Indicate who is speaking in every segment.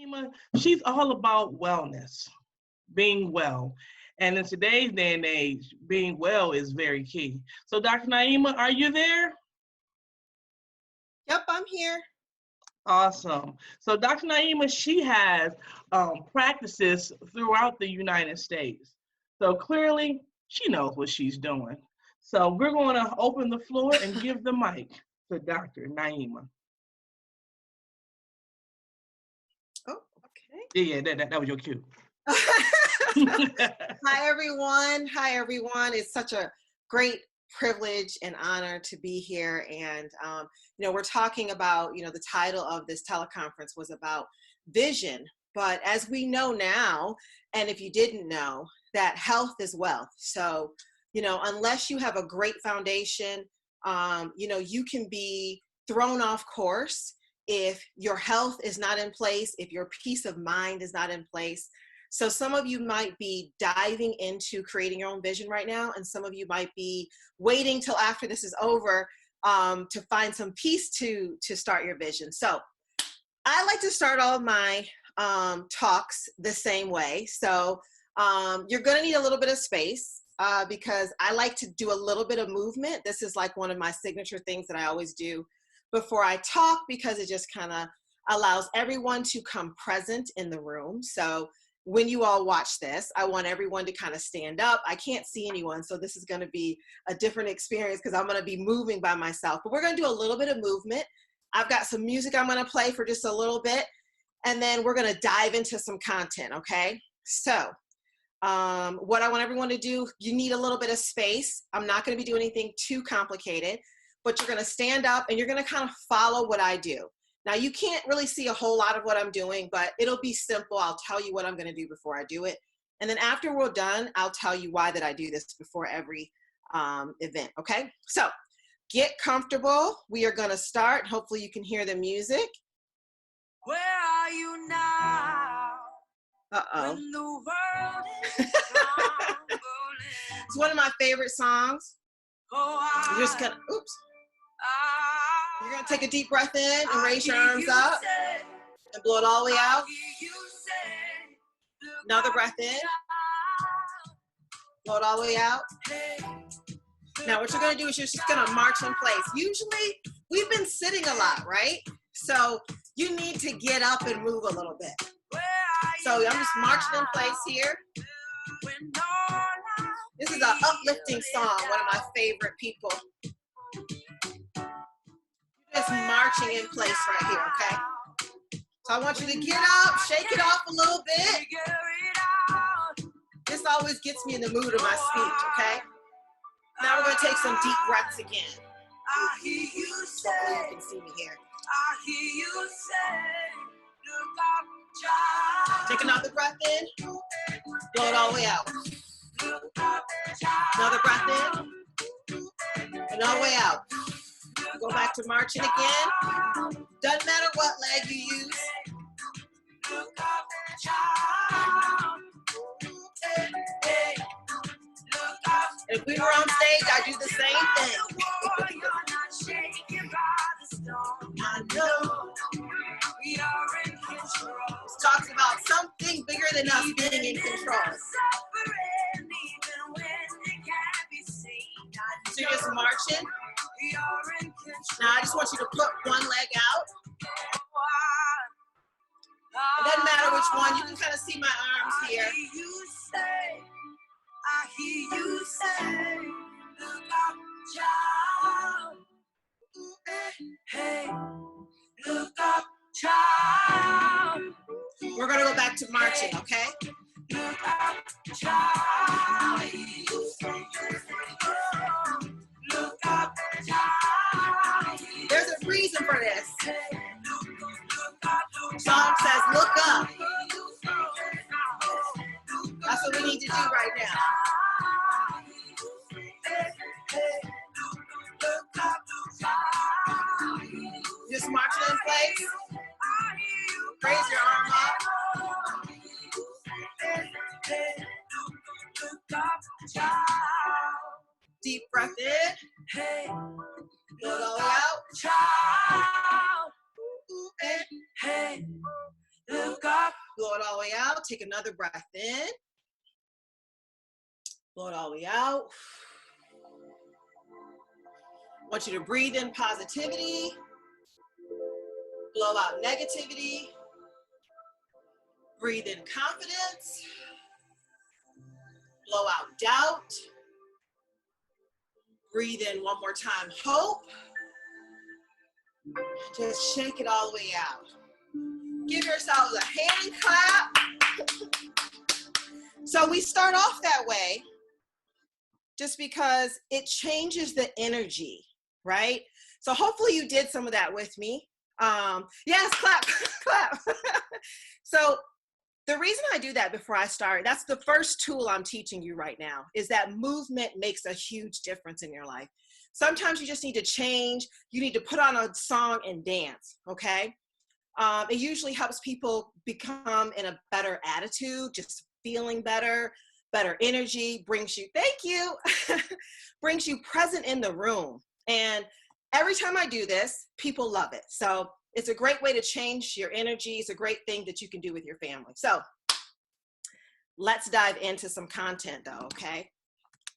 Speaker 1: Neema, she's all about wellness, being well. And in today's day and age, being well is very key. So, Dr. Naima, are you there?
Speaker 2: Yep, I'm here.
Speaker 1: Awesome. So, Dr. Naima, she has practices throughout the United States. So, clearly, she knows what she's doing. So, we're going to open the floor and give the mic to Dr. Naima.
Speaker 2: Oh, okay.
Speaker 1: Yeah, that was your cue.
Speaker 2: Hi, everyone. Hi, everyone. It's such a great privilege and honor to be here. And, we're talking about, the title of this teleconference was about vision. But as we know now, and if you didn't know, that health is wealth. So, unless you have a great foundation, you can be thrown off course if your health is not in place, if your peace of mind is not in place. So some of you might be diving into creating your own vision right now, and some of you might be waiting till after this is over to find some peace to start your vision. So I like to start all of my talks the same way. So you're going to need a little bit of space because I like to do a little bit of movement. This is like one of my signature things that I always do before I talk, because it just kind of allows everyone to come present in the room. So when you all watch this, I want everyone to kind of stand up. I can't see anyone, so this is going to be a different experience because I'm going to be moving by myself. But we're going to do a little bit of movement. I've got some music I'm going to play for just a little bit, and then we're going to dive into some content, okay? So what I want everyone to do, you need a little bit of space. I'm not going to be doing anything too complicated, but you're going to stand up and you're going to kind of follow what I do. Now, you can't really see a whole lot of what I'm doing, but it'll be simple. I'll tell you what I'm going to do before I do it. And then after we're done, I'll tell you why that I do this before every event, okay? So get comfortable. We are going to start. Hopefully you can hear the music.
Speaker 3: Where are you now?
Speaker 2: Uh-oh.
Speaker 3: When the world is crumbling.
Speaker 2: It's one of my favorite songs.
Speaker 3: Oh,
Speaker 2: You're just going to, oops. You're going to take a deep breath in and raise your arms up and blow it all the way out. Another breath in. Blow it all the way out. Now what you're going to do is you're just going to march in place. Usually we've been sitting a lot, right? So you need to get up and move a little bit. So I'm just marching in place here. This is an uplifting song, one of my favorite people. Just marching in place right here, okay? So I want you to get up, shake it off a little bit. This always gets me in the mood of my speech, okay? Now we're going to take some deep breaths again. Hopefully you can see me here. Take another breath in. Blow it all the way out. Another breath in. And all the way out. Go back to marching again. Doesn't matter what leg you use. If we were on stage, I'd do the same thing. I know. This talks about something bigger than us being in control. So you're just marching. Now I just want you to put one leg out. It doesn't matter which one. You can kind of see my arms here.
Speaker 3: I hear you say, look up, child. Hey, look up, child.
Speaker 2: We're going to go back to marching, okay?
Speaker 3: Look up, child. Look up, child.
Speaker 2: There's a reason for this. The song says, look up. That's what we need to do right now. Just marching in place. Raise your arm up. Deep breath in. Blow it all the way out.
Speaker 3: Hey, look up.
Speaker 2: out. Take another breath in. Blow it all the way out. I want you to breathe in positivity. Blow out negativity. Breathe in confidence. Blow out doubt. Breathe in one more time, hope. Just shake it all the way out. Give yourselves a hand clap. So we start off that way just because it changes the energy, right? So hopefully you did some of that with me. Yes, clap, clap. So the reason I do that before I start, that's the first tool I'm teaching you right now, is that movement makes a huge difference in your life. Sometimes you just need to change. You need to put on a song and dance, okay? It usually helps people become in a better attitude, just feeling better, better energy, brings you, thank you, brings you present in the room. And every time I do this, people love it. So it's a great way to change your energy. It's a great thing that you can do with your family. So let's dive into some content though, okay?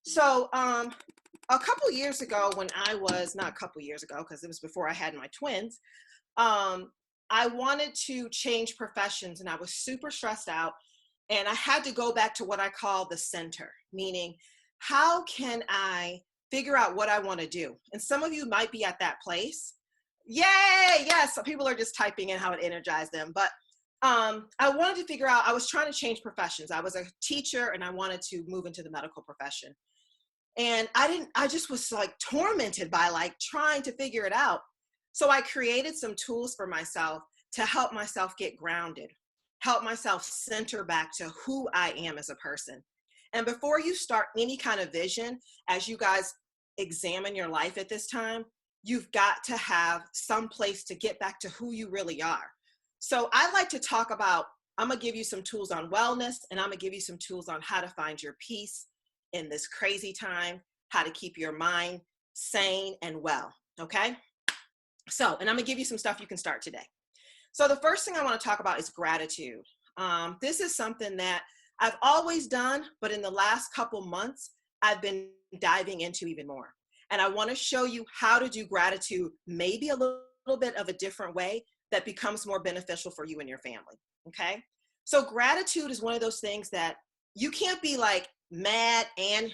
Speaker 2: So a couple years ago when I was, not a couple years ago, because it was before I had my twins, I wanted to change professions and I was super stressed out. And I had to go back to what I call the center, meaning how can I figure out what I want to do? And some of you might be at that place. Yay, yes, so people are just typing in how it energized them. But I wanted to figure out, I was trying to change professions. I was a teacher and I wanted to move into the medical profession. And I just was like tormented by like trying to figure it out. So I created some tools for myself to help myself get grounded, help myself center back to who I am as a person. And before you start any kind of vision, as you guys examine your life at this time, you've got to have some place to get back to who you really are. So I like to talk about, I'm gonna give you some tools on wellness, and I'm gonna give you some tools on how to find your peace in this crazy time, how to keep your mind sane and well, okay? So, and I'm gonna give you some stuff you can start today. So the first thing I wanna talk about is gratitude. This is something that I've always done, but in the last couple months, I've been diving into even more. And I wanna show you how to do gratitude, maybe a little bit of a different way that becomes more beneficial for you and your family, okay? So gratitude is one of those things that you can't be like mad and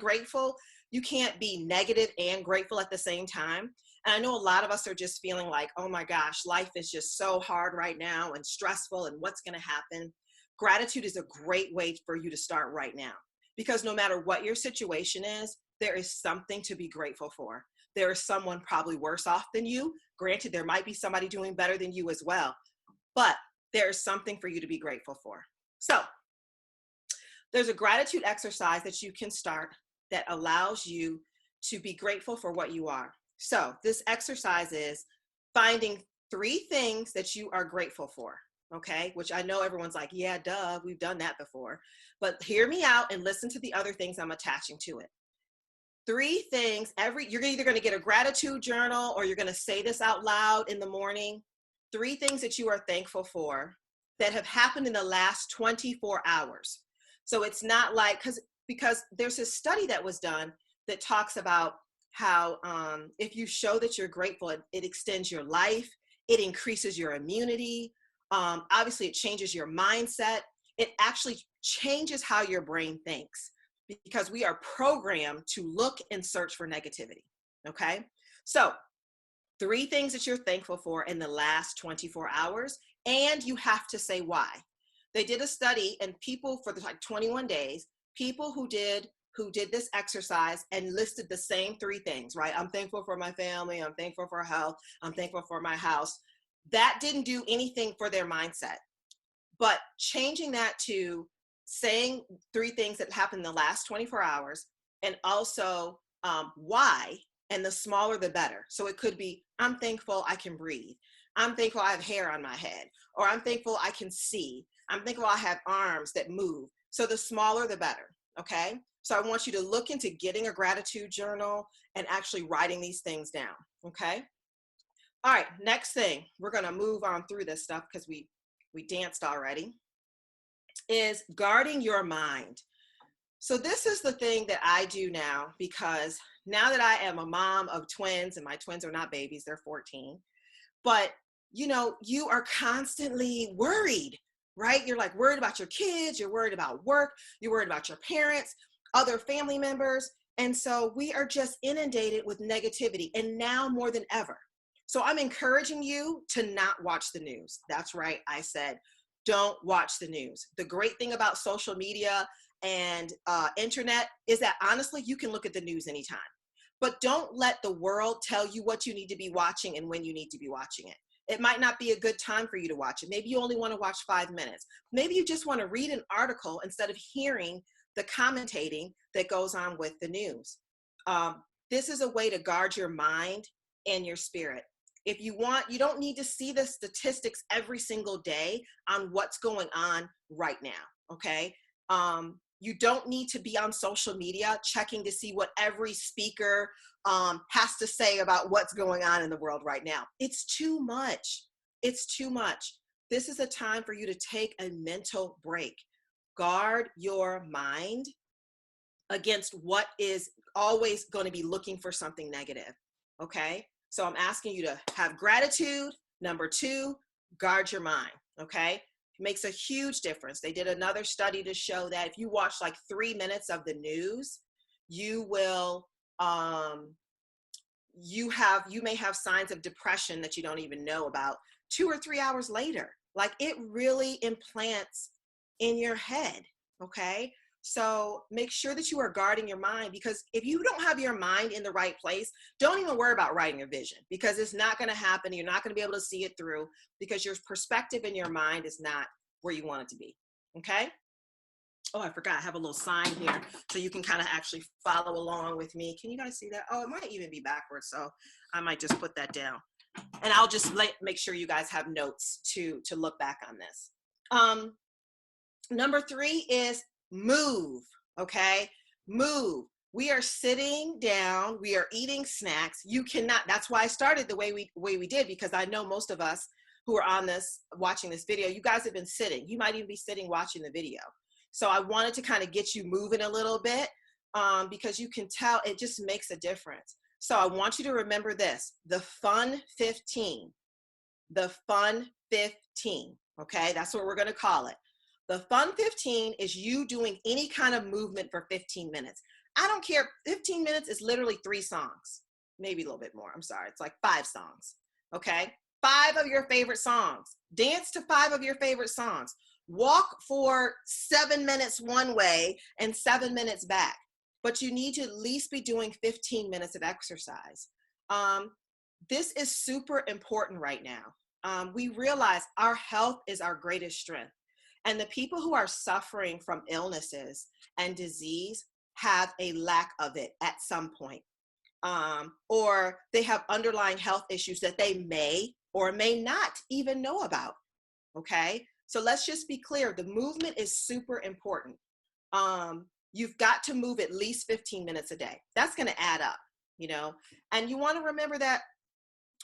Speaker 2: grateful. You can't be negative and grateful at the same time. And I know a lot of us are just feeling like, oh my gosh, life is just so hard right now and stressful and what's gonna happen. Gratitude is a great way for you to start right now, because no matter what your situation is, there is something to be grateful for. There is someone probably worse off than you. Granted, there might be somebody doing better than you as well, but there is something for you to be grateful for. So there's a gratitude exercise that you can start that allows you to be grateful for what you are. So this exercise is finding 3 things that you are grateful for, okay? Which I know everyone's like, yeah, duh, we've done that before. But hear me out and listen to the other things I'm attaching to it. 3 things, you're either gonna get a gratitude journal or you're gonna say this out loud in the morning. 3 things that you are thankful for that have happened in the last 24 hours. So it's not like, because there's a study that was done that talks about how if you show that you're grateful, it extends your life, it increases your immunity, obviously it changes your mindset, it actually changes how your brain thinks, because we are programmed to look and search for negativity, okay? So 3 things that you're thankful for in the last 24 hours, and you have to say why. They did a study, and people for like 21 days, people who did this exercise and listed the same 3 things, right? I'm thankful for my family, I'm thankful for health, I'm thankful for my house. That didn't do anything for their mindset. But changing that to saying 3 things that happened in the last 24 hours, and also why, and the smaller the better. So it could be, I'm thankful I can breathe. I'm thankful I have hair on my head. Or I'm thankful I can see. I'm thankful I have arms that move. So the smaller the better, okay? So I want you to look into getting a gratitude journal and actually writing these things down, okay? All right, next thing, we're gonna move on through this stuff because we danced already. is guarding your mind. So this is the thing that I do now, because now that I am a mom of twins, and my twins are not babies, they're 14, but you know, you are constantly worried, right? You're like worried about your kids, you're worried about work, you're worried about your parents, other family members. And so we are just inundated with negativity, and now more than ever. So I'm encouraging you to not watch the news. That's right, I said, don't watch the news. The great thing about social media and internet is that honestly, you can look at the news anytime. But don't let the world tell you what you need to be watching and when you need to be watching it. It might not be a good time for you to watch it. Maybe you only want to watch 5 minutes. Maybe you just want to read an article instead of hearing the commentating that goes on with the news. This is a way to guard your mind and your spirit. If you want, you don't need to see the statistics every single day on what's going on right now, okay? You don't need to be on social media checking to see what every speaker has to say about what's going on in the world right now. It's too much. It's too much. This is a time for you to take a mental break. Guard your mind against what is always going to be looking for something negative, okay? So I'm asking you to have gratitude. Number 2, guard your mind, okay? It makes a huge difference. They did another study to show that if you watch like 3 minutes of the news, you will, you may have signs of depression that you don't even know about 2 or 3 hours later. Like, it really implants in your head, okay? So make sure that you are guarding your mind, because if you don't have your mind in the right place, don't even worry about writing a vision, because it's not going to happen. You're not going to be able to see it through, because your perspective in your mind is not where you want it to be, okay? Oh, I forgot, I have a little sign here so you can kind of actually follow along with me. Can you guys see that? Oh, it might even be backwards, so I might just put that down. And I'll just make sure you guys have notes to look back on this. Number 3 is move, okay? Move. We are sitting down, we are eating snacks. You cannot, that's why I started the way we did, because I know most of us who are on this, watching this video, you guys have been sitting. You might even be sitting watching the video. So I wanted to kind of get you moving a little bit, because you can tell it just makes a difference. So I want you to remember this, the fun 15, the fun 15, okay? That's what we're gonna call it. The fun 15 is you doing any kind of movement for 15 minutes. I don't care, 15 minutes is literally 3 songs, maybe a little bit more, I'm sorry, it's like 5 songs, okay? 5 of your favorite songs. Dance to 5 of your favorite songs. Walk for 7 minutes one way and 7 minutes back. But you need to at least be doing 15 minutes of exercise. This is super important right now. We realize our health is our greatest strength. And the people who are suffering from illnesses and disease have a lack of it at some point. Or they have underlying health issues that they may or may not even know about, okay? So let's just be clear, the movement is super important. You've got to move at least 15 minutes a day. That's gonna add up, you know? And you wanna remember that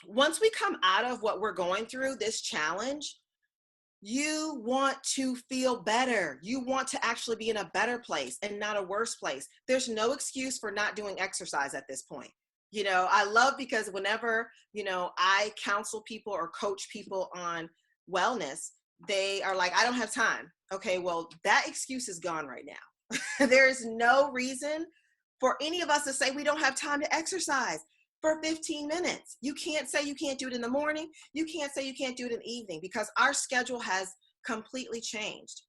Speaker 2: once we come out of what we're going through, this challenge, you want to feel better. You want to actually be in a better place and not a worse place. There's no excuse for not doing exercise at this point. You know, I love, because whenever, you know, I counsel people or coach people on wellness, they are like, I don't have time. Okay, well, that excuse is gone right now. There's no reason for any of us to say we don't have time to exercise for 15 minutes. You can't say you can't do it in the morning. You can't say you can't do it in the evening, because our schedule has completely changed.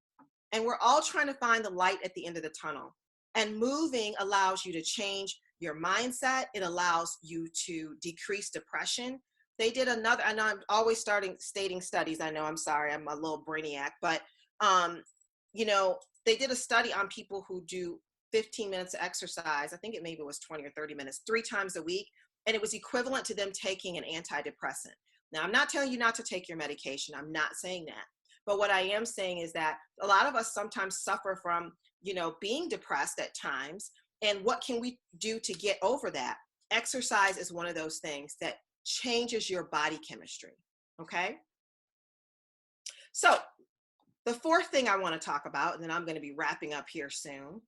Speaker 2: And we're all trying to find the light at the end of the tunnel. And moving allows you to change your mindset. It allows you to decrease depression. They did another, I know I'm always stating studies. I know, I'm sorry, I'm a little brainiac, but you know, they did a study on people who do 15 minutes of exercise. I think it maybe was 20 or 30 minutes, 3 times a week. And it was equivalent to them taking an antidepressant. Now, I'm not telling you not to take your medication. I'm not saying that. But what I am saying is that a lot of us sometimes suffer from, you know, being depressed at times. And what can we do to get over that? Exercise is one of those things that changes your body chemistry, okay? So The fourth thing I want to talk about, and then I'm going to be wrapping up here soon,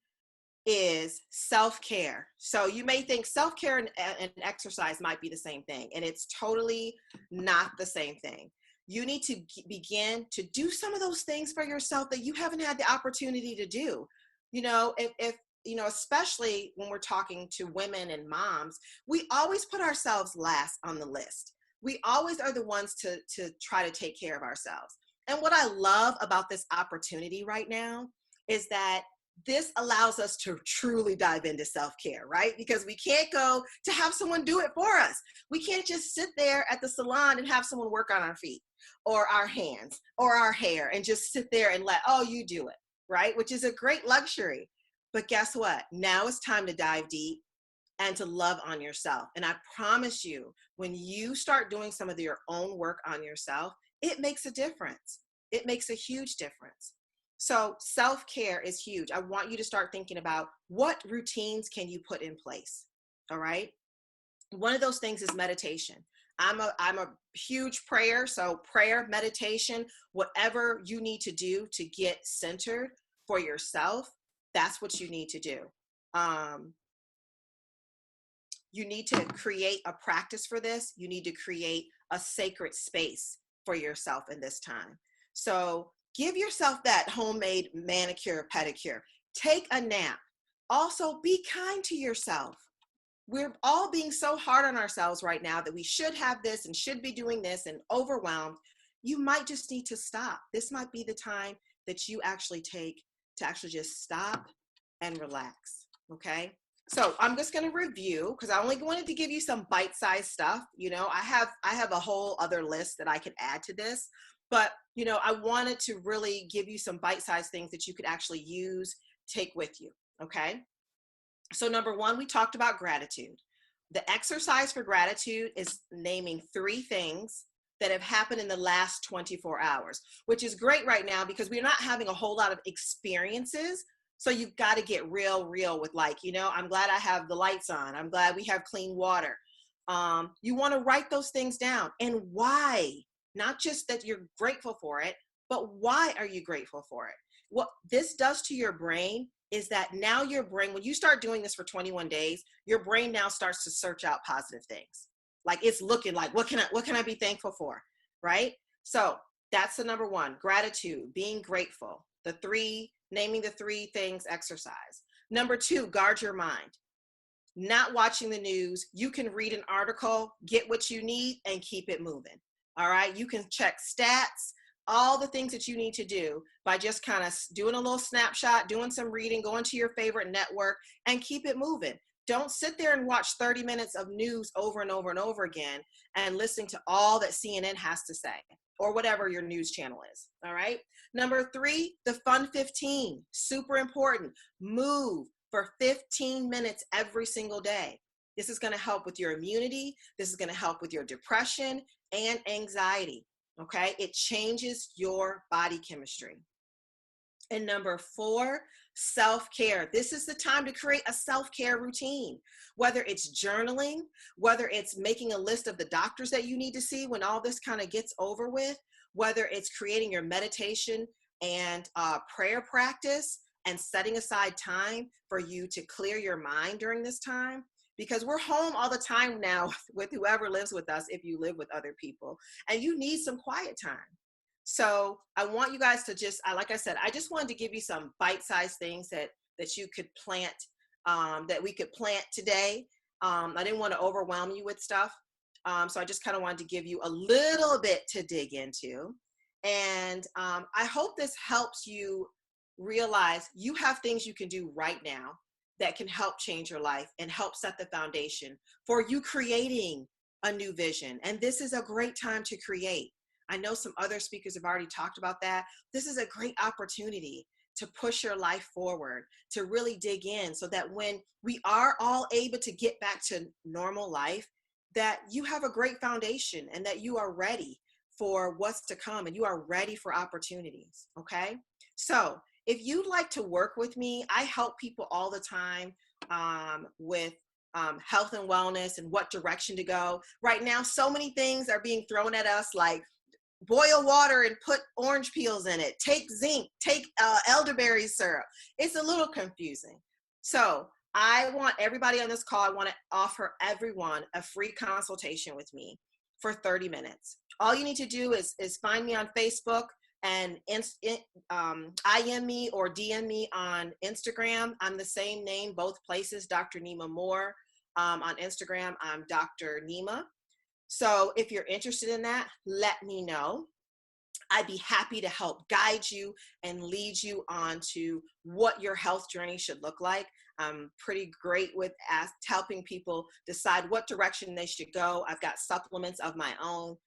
Speaker 2: is self-care. So you may think self-care and exercise might be the same thing, and it's totally not the same thing. You need to begin to do some of those things for yourself that you haven't had the opportunity to do. If especially when we're talking to women and moms, we always put ourselves last on the list. We always are the ones to try to take care of ourselves. And what I love about this opportunity right now is that this allows us to truly dive into self-care, right? Because we can't go to have someone do it for us. We can't just sit there at the salon and have someone work on our feet or our hands or our hair and just sit there and oh, you do it, right? Which is a great luxury. But guess what? Now it's time to dive deep and to love on yourself. And I promise you, when you start doing some of your own work on yourself, it makes a difference. It makes a huge difference. So self-care is huge. I want you to start thinking about what routines can you put in place. All right. One of those things is meditation. I'm a huge prayer. So prayer, meditation, whatever you need to do to get centered for yourself, that's what you need to do. You need to create a practice for this. You need to create a sacred space for yourself in this time. So give yourself that homemade manicure, pedicure. Take a nap. Also, be kind to yourself. We're all being so hard on ourselves right now that we should have this and should be doing this and overwhelmed. You might just need to stop. This might be the time that you actually take to actually just stop and relax. Okay. So I'm just going to review because I only wanted to give you some bite-sized stuff. I have a whole other list that I could add to this. But, I wanted to really give you some bite-sized things that you could actually use, take with you, okay? So number one, we talked about gratitude. The exercise for gratitude is naming 3 things that have happened in the last 24 hours, which is great right now because we're not having a whole lot of experiences. So you've got to get real with I'm glad I have the lights on. I'm glad we have clean water. You want to write those things down and why. Not just that you're grateful for it, but why are you grateful for it? What this does to your brain is that now your brain, when you start doing this for 21 days, your brain now starts to search out positive things. Like it's looking like, what can I be thankful for? Right? So that's the number one, gratitude, being grateful. Naming the 3 things exercise. Number 2, guard your mind. Not watching the news. You can read an article, get what you need, and keep it moving. All right. You can check stats, all the things that you need to do by just kind of doing a little snapshot, doing some reading, going to your favorite network and keep it moving. Don't sit there and watch 30 minutes of news over and over and over again and listening to all that CNN has to say or whatever your news channel is. All right. Number 3, the fun 15, super important. Move for 15 minutes every single day. This is going to help with your immunity. This is going to help with your depression and anxiety. Okay. It changes your body chemistry. And number 4, self-care. This is the time to create a self-care routine, whether it's journaling, whether it's making a list of the doctors that you need to see when all this kind of gets over with, whether it's creating your meditation and prayer practice and setting aside time for you to clear your mind during this time. Because we're home all the time now with whoever lives with us, if you live with other people, and you need some quiet time. So I want you guys to just, like I said, I just wanted to give you some bite-sized things that you could plant, that we could plant today. I didn't want to overwhelm you with stuff. So I just kind of wanted to give you a little bit to dig into. And I hope this helps you realize you have things you can do right now that can help change your life and help set the foundation for you creating a new vision. And this is a great time to create. I know some other speakers have already talked about that. This is a great opportunity to push your life forward, to really dig in so that when we are all able to get back to normal life, that you have a great foundation and that you are ready for what's to come and you are ready for opportunities. Okay. So if you'd like to work with me, I help people all the time with health and wellness and what direction to go. Right now, so many things are being thrown at us like boil water and put orange peels in it. Take zinc, take elderberry syrup. It's a little confusing. So I want everybody on this call, I want to offer everyone a free consultation with me for 30 minutes. All you need to do is find me on Facebook and IM me or DM me on Instagram. I'm the same name, both places, Dr. Neema Moore. On Instagram, I'm Dr. Neema. So if you're interested in that, let me know. I'd be happy to help guide you and lead you on to what your health journey should look like. I'm pretty great with helping people decide what direction they should go. I've got supplements of my own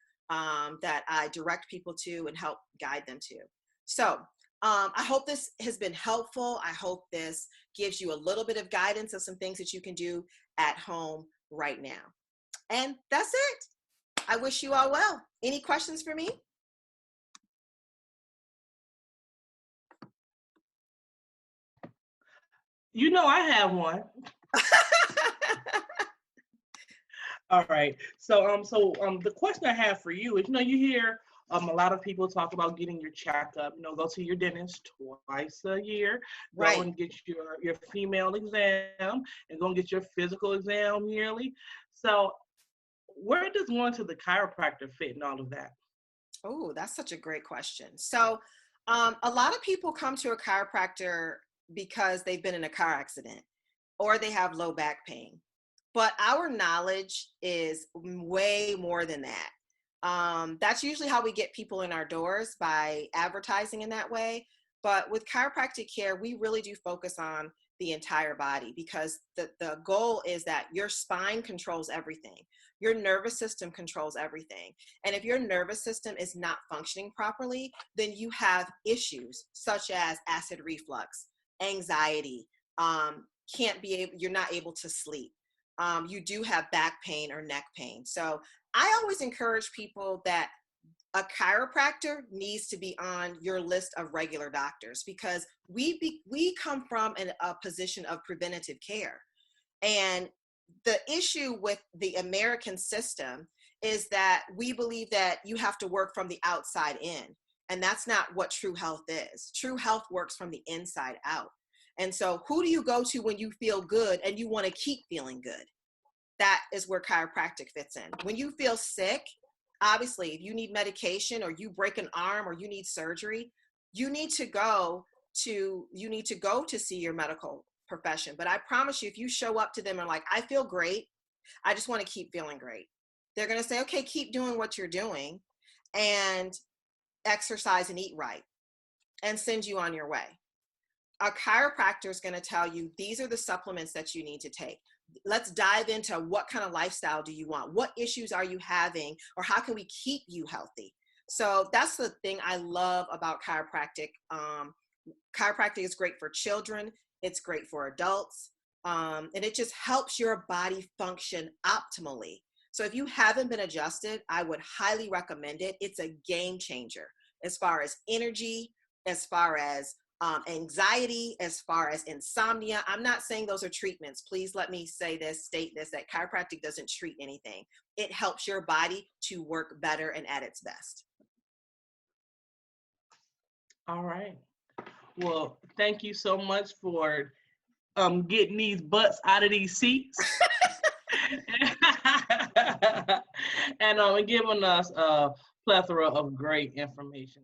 Speaker 2: that I direct people to and help guide them to. So I hope this has been helpful. I hope this gives you a little bit of guidance of some things that you can do at home right now. And that's it. I wish you all well. Any questions for me?
Speaker 1: You know, I have one. All right. So the question I have for you is, you know, you hear a lot of people talk about getting your checkup. You know, go to your dentist twice a year.
Speaker 2: Right.
Speaker 1: Go and get your female exam, and go and get your physical exam yearly. So where does going to the chiropractor fit in all of that?
Speaker 2: Oh, that's such a great question. So a lot of people come to a chiropractor because they've been in a car accident or they have low back pain. But our knowledge is way more than that. That's usually how we get people in our doors, by advertising in that way. But with chiropractic care, we really do focus on the entire body, because the goal is that your spine controls everything. Your nervous system controls everything. And if your nervous system is not functioning properly, then you have issues such as acid reflux, anxiety, you're not able to sleep. You do have back pain or neck pain. So I always encourage people that a chiropractor needs to be on your list of regular doctors, because we come from a position of preventative care. And the issue with the American system is that we believe that you have to work from the outside in. And that's not what true health is. True health works from the inside out. And so who do you go to when you feel good and you want to keep feeling good? That is where chiropractic fits in. When you feel sick, obviously, if you need medication or you break an arm or you need surgery, you need to go to see your medical profession. But I promise you, if you show up to them and like, I feel great, I just want to keep feeling great, they're going to say, okay, keep doing what you're doing and exercise and eat right, and send you on your way. A chiropractor is going to tell you, these are the supplements that you need to take. Let's dive into what kind of lifestyle do you want? What issues are you having? Or how can we keep you healthy? So that's the thing I love about chiropractic. Chiropractic is great for children. It's great for adults. And it just helps your body function optimally. So if you haven't been adjusted, I would highly recommend it. It's a game changer as far as energy, as far as anxiety, as far as insomnia. I'm not saying those are treatments. Please let me state this, that chiropractic doesn't treat anything. It helps your body to work better and at its best.
Speaker 1: All right. Well, thank you so much for getting these butts out of these seats and giving us a plethora of great information.